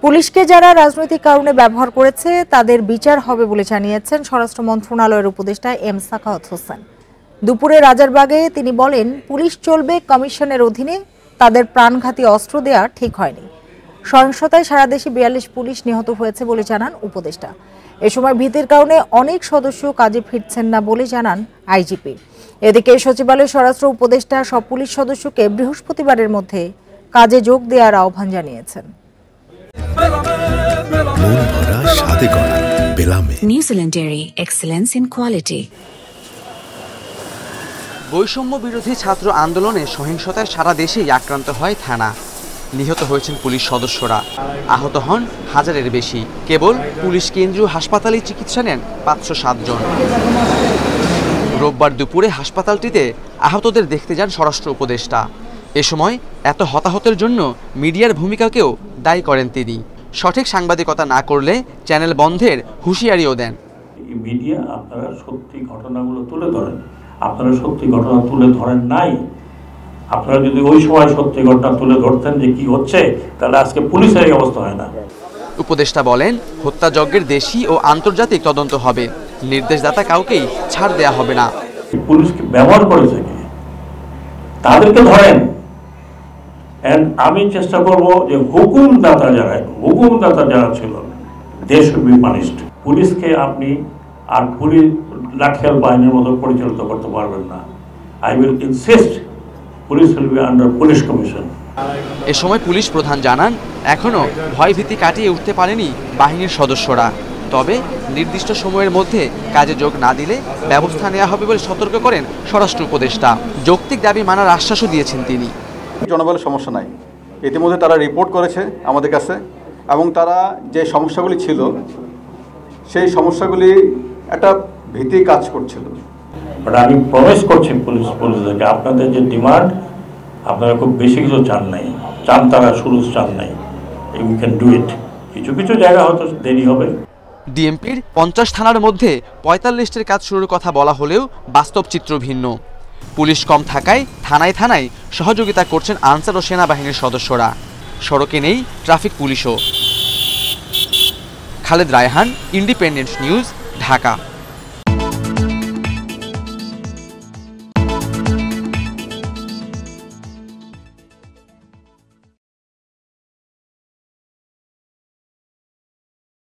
পুলিশকে যারা রাজনৈতিক কারণে ব্যবহার করেছে তাদের বিচার হবে বলে জানিয়েছেন স্বরাষ্ট্র মন্ত্রণালয়ের উপদেষ্টা এম সাখাওয়াত হোসেন। দুপুরে রাজারবাগে তিনি বলেন, পুলিশ চলবে কমিশনের অধীনে, তাদের প্রাণঘাতী অস্ত্র দেওয়া ঠিক হয়নি। সহিংসতায় সারা দেশে ৪২ পুলিশ নিহত হয়েছে বলে জানান উপদেষ্টা। এ সময় ভীতির কারণে অনেক সদস্য কাজে ফিরছেন না বলে জানান আইজিপি। এদিকে সচিবালয় স্বরাষ্ট্র উপদেষ্টা সব পুলিশ সদস্যকে বৃহস্পতিবারের মধ্যে কাজে যোগ দেওয়ার আহ্বান জানিয়েছেন। New Zealand dairy, excellence in quality. বৈষম্য বিরোধী ছাত্র আন্দোলনে সহিংসতায় সারা দেশেই আক্রান্ত হয় থানা। নিহত হয়েছেন পুলিশ সদস্যরা, আহত হন হাজারের বেশি। কেবল পুলিশ কেন্দ্রীয় হাসপাতালে চিকিৎসা নেন ৫০৭ জন। রোববার দুপুরে হাসপাতালটিতে আহতদের দেখতে যান স্বরাষ্ট্র উপদেষ্টা। এ সময় এত হতাহতের জন্য মিডিয়ার ভূমিকাকেও দায়ী করেন তিনি। সঠিক সাংবাদিকতা না করলে চ্যানেল বন্ধের হুঁশিয়ারিও দেন। মিডিয়া আপনারা সত্যি ঘটনাগুলো তুলে ধরেন, আপনারা সত্যি ঘটনা তুলে ধরেন নাই। আপনারা যদি ওই সময় সত্যি ঘটনা তুলে ধরতেন যে কি হচ্ছে, তাহলে আজকে পুলিশের এই অবস্থা হয় না। উপদেষ্টা বলেন, হত্যাযজ্ঞের দেশি ও আন্তর্জাতিক তদন্ত হবে, নির্দেশদাতা কাউকেই ছাড় দেয়া হবে না। পুলিশকে ব্যবহার করেছে কি, তাদেরকে ধরেন। আমি চেষ্টা করব যে হুকুমদাতা যারা ছিল, দে শুড বি পানিশড। পুলিশকে আপনি আর পুলিশ লাঠিয়াল বাহিনীর মতো পরিচালিত করতে পারবেন না। I will insist police will be under police commission. এ সময় পুলিশ প্রধান জানান, এখনো ভয়ভীতি কাটিয়ে উঠতে পারেনি বাহিনীর সদস্যরা। তবে নির্দিষ্ট সময়ের মধ্যে কাজে যোগ না দিলে ব্যবস্থা নেওয়া হবে বলে সতর্ক করেন স্বরাষ্ট্র উপদেষ্টা। যৌক্তিক দাবি মানার আশ্বাসও দিয়েছেন তিনি। জনবলের সমস্যা নাই, ইতিমধ্যে তারা রিপোর্ট করেছে আমাদের কাছে, এবং তারা যে সমস্যাগুলি ছিল সেই সমস্যাগুলি একটা ভীতি কাজ করছিল। বাট আমি প্রমিস করছি পুলিশদেরকে, আপনাদের যে ডিমান্ড, আপনারা খুব বেশি কিছু চান নাই, তারা শুরু চান নাই। We can do it. কিছু কিছু জায়গা হয়তো দেরি হবে। ডিএমপির ৫০ থানার মধ্যে ৪৫টির কাজ শুরুর কথা বলা হলেও বাস্তব চিত্র ভিন্ন। পুলিশ কম থাকায় থানায় থানায় সহযোগিতা করছেন আনসার ও সেনাবাহিনীর সদস্যরা। সড়কে নেই ট্রাফিক পুলিশও। Khaled Raihan, independent news, Dhaka.